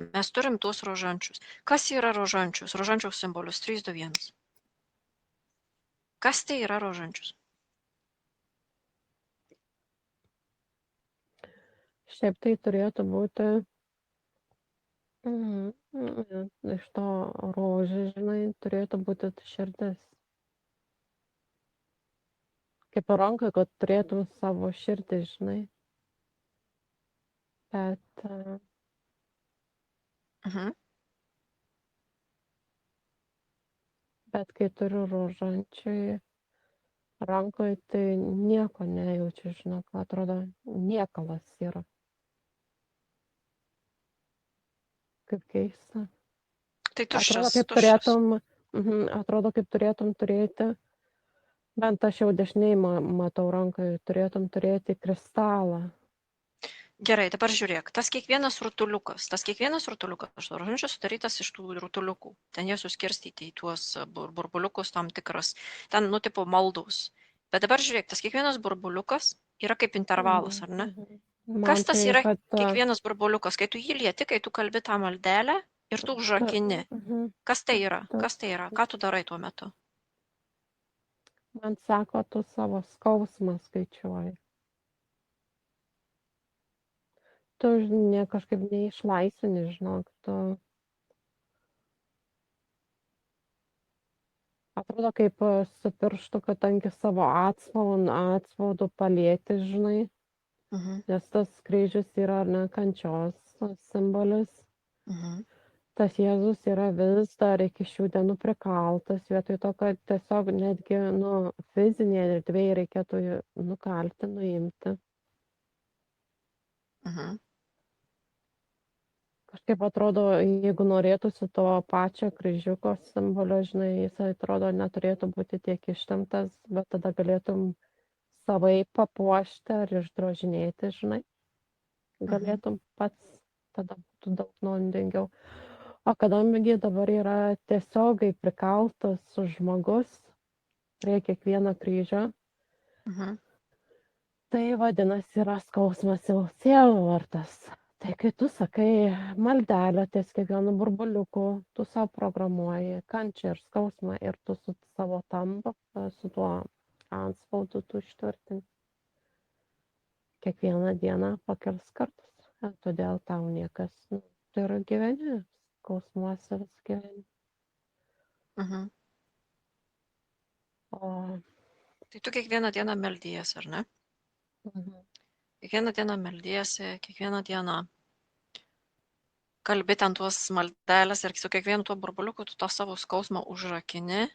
Mes turim tuos rožančius. Kas yra rožančius? Rožančiaus simbolius 3, 2, 1. Kas tai yra rožančius? Šiaip tai turėtų būti iš to rožė, žinai, turėtų būti širdis. Kaip rankai, kad turėtum savo širdį, žinai. Bet Mhm. Bet kai turiu rožančiai rankoj, tai nieko nejaučiu, žinok, atrodo, niekalas yra. Kaip keista. Tai Atrodo, tuščias, kaip tuščias. turėtum, atrodo, kaip turėtum turėti, bent aš jau dešiniai matau rankai, turėtum turėti kristalą. Gerai, dabar žiūrėk, tas kiekvienas rutuliukas rožančius sudarytas iš tų rutuliukų. Ten jie suskirstyti į tuos burbuliukus tam tikras, ten, nu, tipo maldos. Bet dabar žiūrėk, tas kiekvienas burbuliukas yra kaip intervalas, ar ne? Kas Man tas tai, yra kad kiekvienas burbuliukas? Kai tu jį lieti, kai tu kalbi tą maldelę ir tu užrakini. Kas tai yra? Kas tai yra? Ką tu darai tuo metu? man sako, tu savo skausmą skaičiuoji. Tu kažkaip neišlaisvini, žinok, tu atrodo kaip su pirštu, kadangi savo atspaudu palieti, žinai, Mhm. nes tas kryžius yra, ar ne, kančios simbolis. Mhm. Tas Jėzus yra vis dar iki šių dienų prikaltas, vietoj to, kad tiesiog netgi, nu, fizinėje erdvėje reikėtų jį nukalti, nuimti. Mhm. Kažkaip atrodo, jeigu norėtųsi to pačio kryžiuko simbolio, žinai, jis atrodo neturėtų būti tiek ištemptas, bet tada galėtum savaip papuošti ar išdrožinėti, žinai, Mhm. galėtum pats, tada būtų daug naudingiau. O kadangi dabar yra tiesiogai prikaltas žmogus prie kiekvieno kryžio, Mhm. tai vadinasi yra skausmas jau sielvartas. Tai kai tu sakai maldelę ties kiekvienu burbuliuku, tu savo programuoji kančią ir skausmą ir tu su savo tampa, su tuo antspaudu tu ištvirtini. Kiekvieną dieną pakels kartus. Todėl tau niekas, nu, tai yra gyveni, skausmuose vis gyveni. Mhm. O Tai tu kiekvieną dieną meldies, ar ne? mhm. Kiekvieną dieną meldiesi, kiekvieną dieną kalbi ten tuos maldelės ir su kiekvienu tuo burbuliuku tu tą savo skausmą užrakini.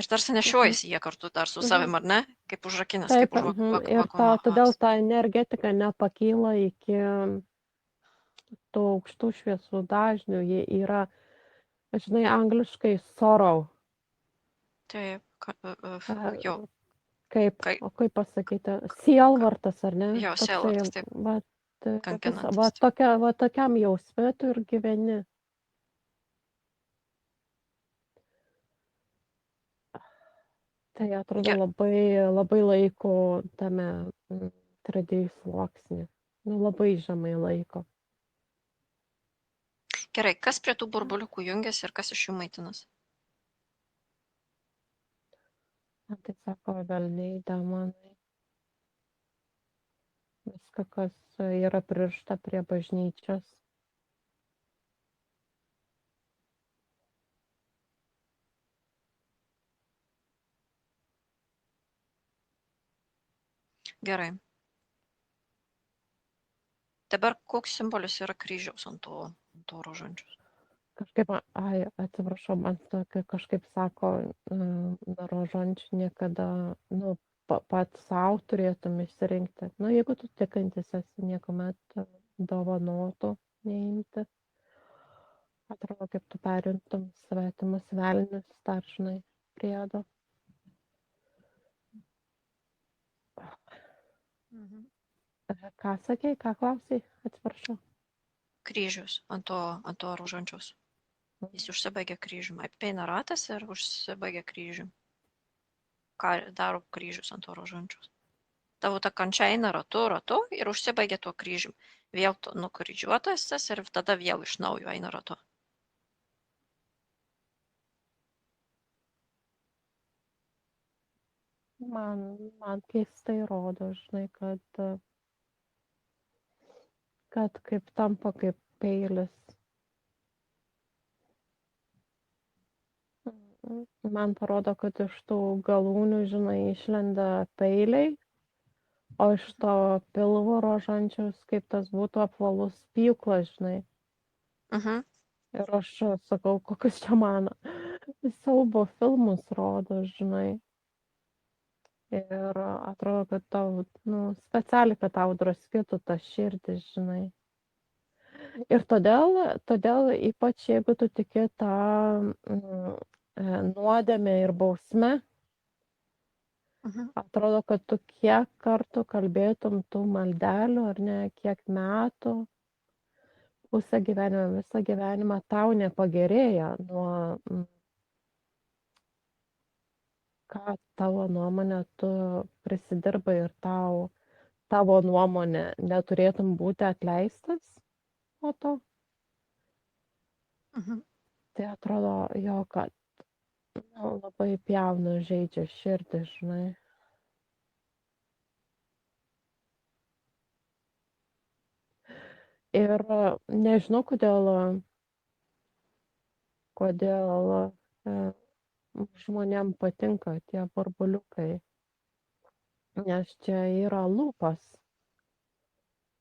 Ir tarsi Mhm. nešiojasi jie kartu dar su Mhm. savim, ar ne? Kaip užrakinęs, Taip, kaip ir todėl užvakonas. ta energetika nepakyla iki tų aukštų šviesų dažnių. Jie yra, žinai, angliškai sorrow. Taip, jo, E, Kaip, kai, o kaip pasakyti, sielvartas, ar ne? jo, Toksai, sielvartas, taip, va, kankinantis. va tokiam jausme tu ir gyveni. Tai atrodo Gerai, labai laiko tame 3D sluoksnį. Nu, labai žemai laiko. gerai, kas prie tų burbuliukų jungiasi ir kas iš jų maitinas? Tai sako velniai, demonai. Viską, kas yra pririšta prie bažnyčios. Gerai. Dabar koks simbolis yra kryžiaus ant to rožančiaus? Kažkaip, ai, atsiprašau, man tokia kažkaip sako, rožančių niekada, nu, pats savo turėtum išsirinkti. Nu, jeigu tu tikintis esi, niekuomet dovanotų neimti. Atrodo, kaip tu perimtum svetimus velnius, dar žinai, priedo. Mhm. Ką sakei, ką klausai, atsiprašau. Kryžius ant to rožančiaus. Jis užsibaigia kryžium. Apeina ratas ir užsibaigia kryžium. Ką daro kryžius ant to rožančiaus? tavo ta kančia eina ratu ir užsibaigia tuo kryžium. Vėl tu nukryžiuotas esi ir tada vėl iš naujo eina ratu. Man keistai rodo, žinai, kad kaip tampa kaip peilis. Man parodo, kad iš tų galūnių, žinai, išlenda peiliai, o iš to pilvo rožančiaus, kaip tas būtų apvalus pjūklas, žinai. Mhm. Ir aš sakau, kokius čia man siaubo filmus rodo, žinai. Ir atrodo, kad tau, specialiai, kad tau draskytų tą širdį, žinai. Ir todėl ypač jeigu tu tiki tą nuodėmę ir bausmę, Mhm. atrodo, kad tu kiek kartų kalbėtum tų maldelių, ar ne, kiek metų, pusę gyvenimo, visą gyvenimą tau nepagerėja nuo, ką tavo nuomonė tu prisidirbai ir tavo nuomonė neturėtum būti atleistas po to. Mhm. Tai atrodo jo, kad labai pjauna, žaidžia širdį, žinai. Ir nežinau, kodėl žmonėm patinka tie burbuliukai, nes čia yra lūpas,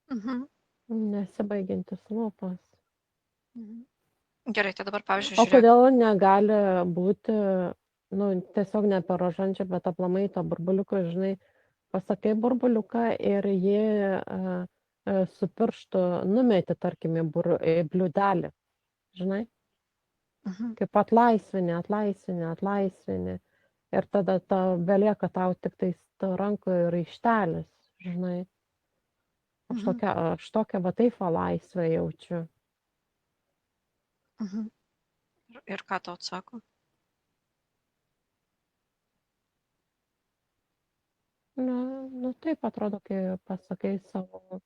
Mhm. nesibaigiantis lūpas. Mhm. Gerai, tai dabar, pavyzdžiui, O žiūrėk. kodėl negali būti, tiesiog ne per rožančią, bet aplamai to burbuliuko, žinai, pasakai burbuliuką ir jį su pirštu numeti, tarkim, į bliūdelį, žinai, Mhm. kaip atlaisvini. Ir tada belieka tau tik tais rankoje raištelis, žinai. Mhm. Aš tokią va taip va laisvę jaučiu. Mhm. Ir ką tau atsako? Taip atrodo, kai pasakai savo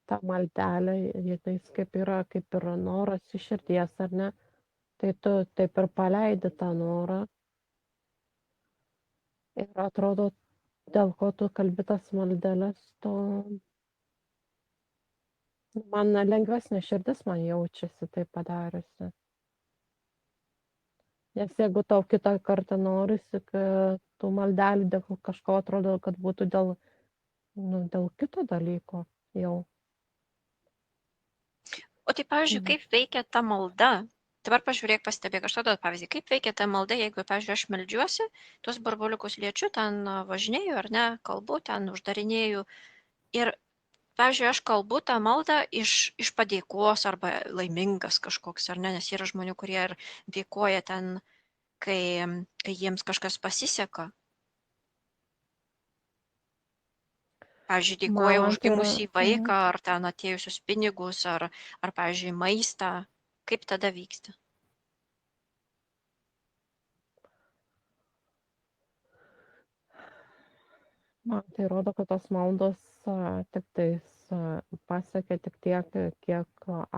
tą maldelę, jis kaip ir noras iš širdies, ar ne? Tai tu taip ir paleidi tą norą. Ir atrodo, dėl ko tu kalbi tas maldeles, man lengvesnė širdis man jaučiasi tai padariusi. Nes jeigu tau kitą kartą norisi, kad tų maldelių dėl kažko atrodo, kad būtų dėl kito dalyko jau. O tai, pavyzdžiui, Mhm. kaip veikia ta malda? Dabar pažiūrėk, pastebėk, aš tada pavyzdį, kaip veikia ta malda, jeigu, pavyzdžiui, aš meldžiuosi, tuos burbuliukus liečiu, ten važinėju ar ne, kalbu, ten uždarinėju. Ir, pavyzdžiui, aš kalbu tą maldą iš padėkos arba laimingas kažkoks, ar ne, nes yra žmonių, kurie ir dėkoja ten, kai jiems kažkas pasiseka. Pavyzdžiui, dėkoja Man už tai yra, gimusį vaiką, ar ten atėjusius pinigus, ar pavyzdžiui, maistą. Kaip tada vyksta? man tai rodo, kad tos maldos tik tais pasiekia tik tiek, kiek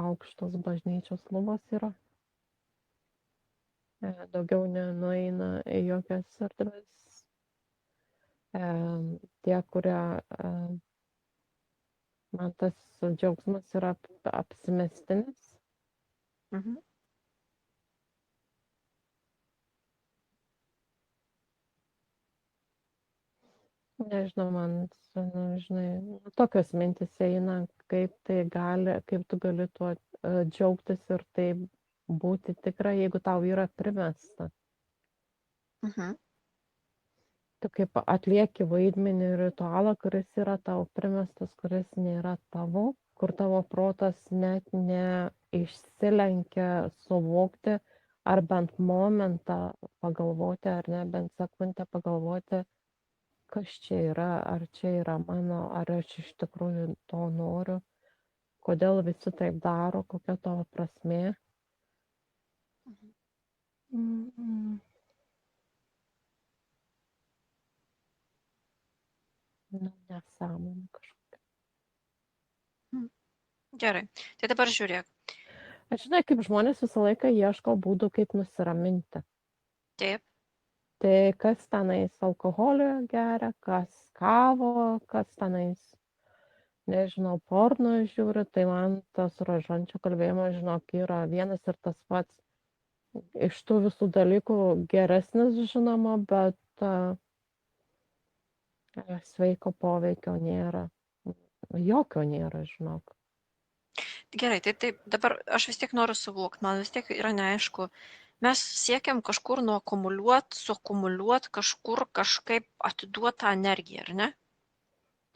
aukštos bažnyčios lubos yra. Daugiau nenueina į jokias erdves. Tie, kurie man tas džiaugsmas yra apsimestinis. Mhm. Nežinau, man, žinai, tokios mintys eina, kaip tu gali tuo džiaugtis ir tai būti tikra, jeigu tau yra primesta. Mhm. Tu kaip atlieki vaidmenį ir ritualą, kuris yra tau primestas, kuris nėra tavo, kur tavo protas net neišsilenkia suvokti, ar bent momentą pagalvoti, ar ne, bent sekundę pagalvoti, kas čia yra, ar čia yra mano, ar aš iš tikrųjų to noriu, kodėl visi taip daro, kokia tavo prasmė. Mhm. Mm. Nu, nesąmonė kažkokia. Gerai. Tai dabar žiūrėk. Aš žinai, kaip žmonės visą laiką ieško būdų, kaip nusiraminti. Taip. Tai kas tenais alkoholio geria, kas kavo, kas tenais, nežinau, porno žiūri, tai man tas rožančio kalbėjimas, žinok, yra vienas ir tas pats. Iš tų visų dalykų geresnis, žinoma, bet sveiko poveikio nėra. Jokio nėra, žinok. Gerai, tai taip, dabar aš vis tiek noriu suvokti, man vis tiek yra neaišku. Mes siekiam kažkur suakumuliuot kažkur kažkaip atiduot tą energiją, ar ne?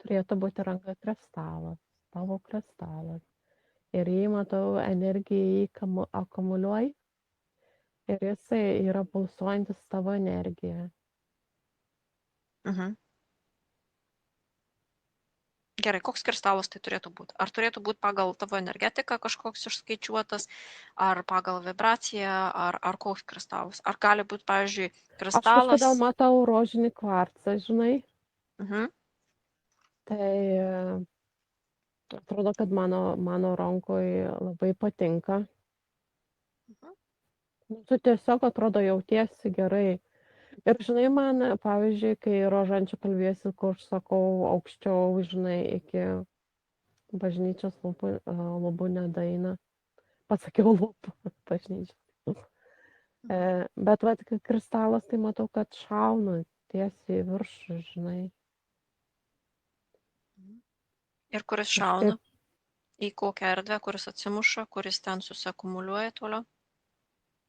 Turėtų būti ranka kristalas, tavo kristalas. Ir jį matau, energiją jį akumuliuoji ir jisai yra pulsuojantis tavo energiją. Mhm. Gerai, koks kristalas tai turėtų būti? Ar turėtų būti pagal tavo energetiką kažkoks išskaičiuotas, ar pagal vibraciją, ar koks kristalas? Ar gali būti, pavyzdžiui, Aš kristalas? kažkodėl matau rožinį kvarcą, žinai, Mhm. tai atrodo, kad mano rankoje labai patinka. Mhm. Nu, tu tiesiog atrodo jautiesi gerai. Ir žinai, man, pavyzdžiui, kai rožančių kalbėsi, kur aš sakau aukščiau, žinai, iki bažnyčios lubų nedaina. Pasakiau lubų bažnyčios. Bet vat, kai kristalas, tai matau, kad šauna tiesiai į viršų, žinai. Ir kuris Kažkaip šauna? Į kokią erdvę, kuris atsimuša, kuris ten susiakumuliuoja toliau?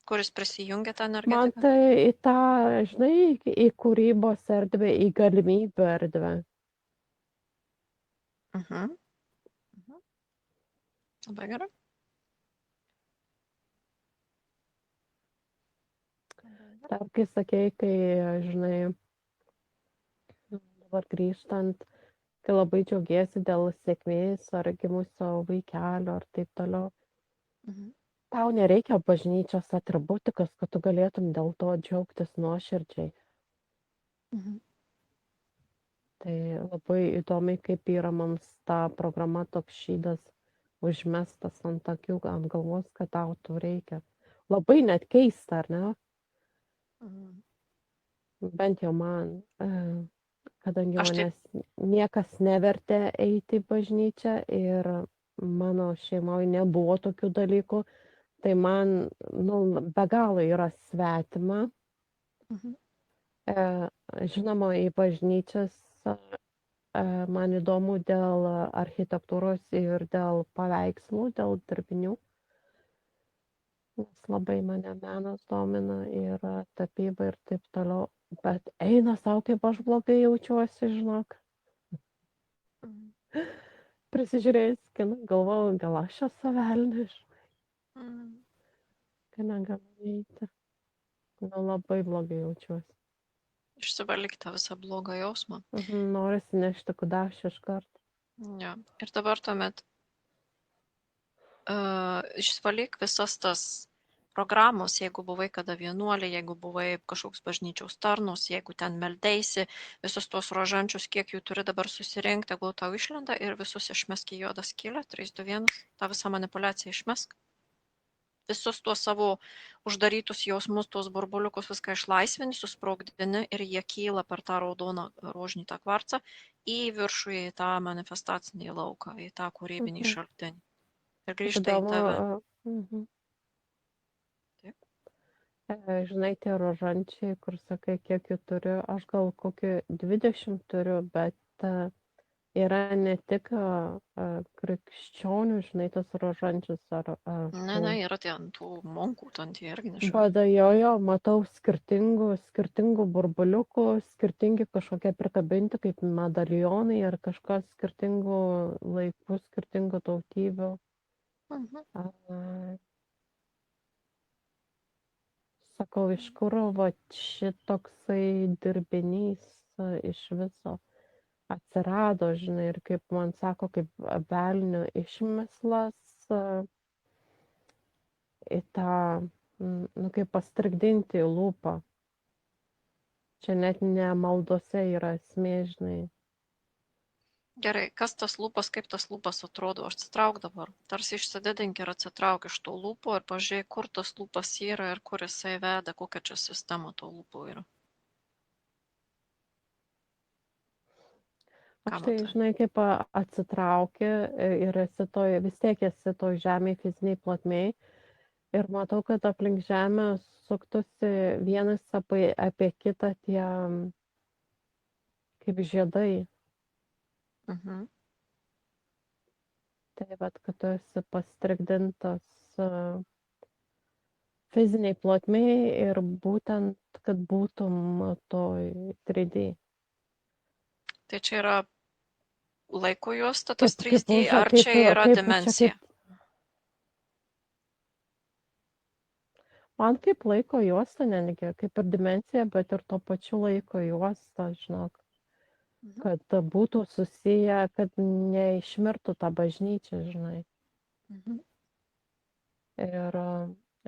Kuris prisijungia tą man energetiką? tai į tą, žinai, į kūrybos erdvę, į galimybių erdvę. Mhm. Mhm. Labai gerai. Dar kai sakei, kai, žinai, dabar grįžtant, kai labai džiaugiesi dėl sėkmės ar gimusio vaikelio ar taip toliau. Mhm. Tau nereikia bažnyčios atributikos, kad tu galėtum dėl to džiaugtis nuoširdžiai. Mhm. Tai labai įdomiai, kaip yra mums ta programa toks šydas užmestas ant akių, ant galvos, kad tau to reikia. Labai net keista, ar ne? Mhm. Bent jau man, kadangi Aš taip, manęs niekas nevertė eiti į bažnyčią ir mano šeimoje nebuvo tokių dalykų, tai man nu, be galo yra svetima. mhm. Žinoma, į bažnyčias man įdomu dėl architektūros ir dėl paveikslų, dėl dirbinių, nes labai mane menas domina ir tapyba ir taip toliau. Bet eina savo, kaip aš blogai jaučiuosi, žinok. Mhm. Prisižiūrėjus kiną, galvojau, gal aš esu velnias, Mhm. kai negaliu eiti. Nu, labai blogai jaučiuosi. Išsivalyk tą visą blogą jausmą. Norisi nešti kudaš iš karto. Ja. Ir dabar tuomet išsivalyk visas tas programos, jeigu buvai kada vienuolė, jeigu buvai kažkoks bažnyčiaus tarnus, jeigu ten meldeisi, visus tuos rožančius, kiek jų turi dabar susirinkti, tegul tau išlenda ir visus išmesk į juodą skylę, 3, 2, 1, tą visą manipulaciją išmesk. Visus tuos savo uždarytus jausmus, tuos burbuliukus viską išlaisvini, susprogdini ir jie kyla per tą raudoną rožinį tą kvarcą į viršų, į tą manifestacinį lauką, į tą kūrybinį Mhm. šaltinį. Ir Kaip grįžta į įdomu, tave. Taip. Žinai, tie rožančiai, kur sakai, kiek jų turiu, aš gal kokį 20 turiu, bet yra ne tik krikščionių, žinai, tas rožančius ar Ne, yra tie ant tų monkų, ten tie irgi nešioja. badajojo, matau skirtingų burbuliukų, skirtingi kažkokie prikabinti kaip medalionai ar kažkas skirtingų laikų, skirtingų tautybių. Mhm. Sakau, iš kur va šitoksai dirbinys iš viso atsirado, žinai, ir kaip man sako, kaip velnio išmislas į tą, nu, kaip pastrigdinti į lūpą. Čia net ne maldose yra esmė, žinai. Gerai, kas tas lūpas, kaip tas lūpas atrodo? Atsitrauk dabar. Tarsi išsididink ir atsitrauk iš tų lūpų ir pažiūrėk, kur tas lūpas yra ir kur jisai veda, kokia čia sistema to lūpų yra. Ką Aš tai, matai? žinai, kaip atsitrauki ir vis tiek esi toj žemėj fiziniai plotmėj ir matau, kad aplink žemę suktųsi vienas apie kitą tie kaip žiedai. Mhm. Tai vat, kad tu esi pastrigdintas fiziniai plotmėj ir būtent, kad būtum toj 3D. Tai čia yra laiko juosta, tas Kaip, 3D, ar čia yra dimensija? Man kaip laiko juosta, netgi kaip ir dimensija, bet ir tuo pačiu laiko juosta, žinok, Mhm. kad būtų susiję, kad neišmirtų ta bažnyčia, žinai. Mhm. Ir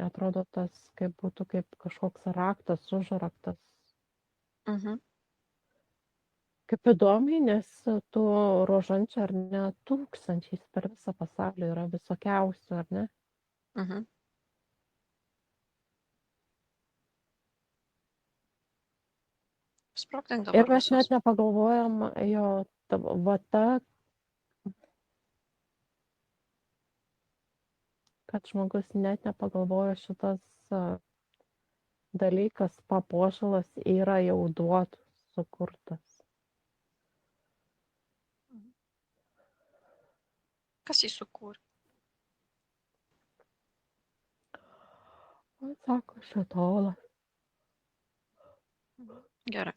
atrodo tas kaip būtų kaip kažkoks raktas, užraktas. Mhm. Kaip įdomiai, nes tų rožančių ar ne tūkstančiais per visą pasaulį yra visokiausių, ar ne? Mhm. Sprogdink Ir dabar mes visus. net nepagalvojam, jo, vata, kad žmogus net nepagalvojo šitas dalykas, papuošalas yra jau duotas, sukurtas. Kas jį sukūrė? Man sako, šitolas. Gerai.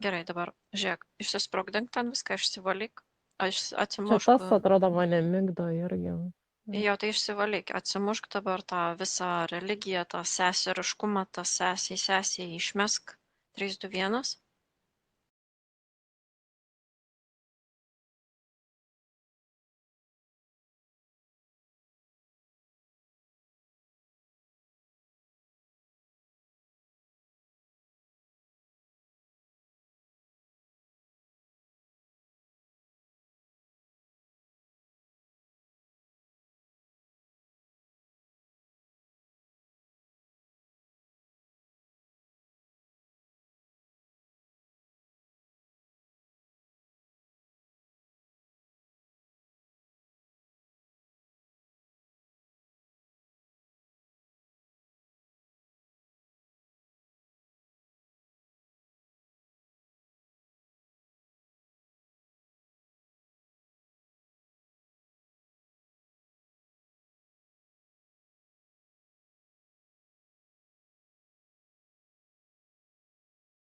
Gerai, dabar žiūrėk, išsisprogdink ten viską, išsivalyk. Atsimušk. Šitas atrodo mane migdo irgi. Jo, tai išsivalyk, atsimušk dabar tą visą religiją, tą seseriškumą, tą sesiai išmesk. 3, 2, 1.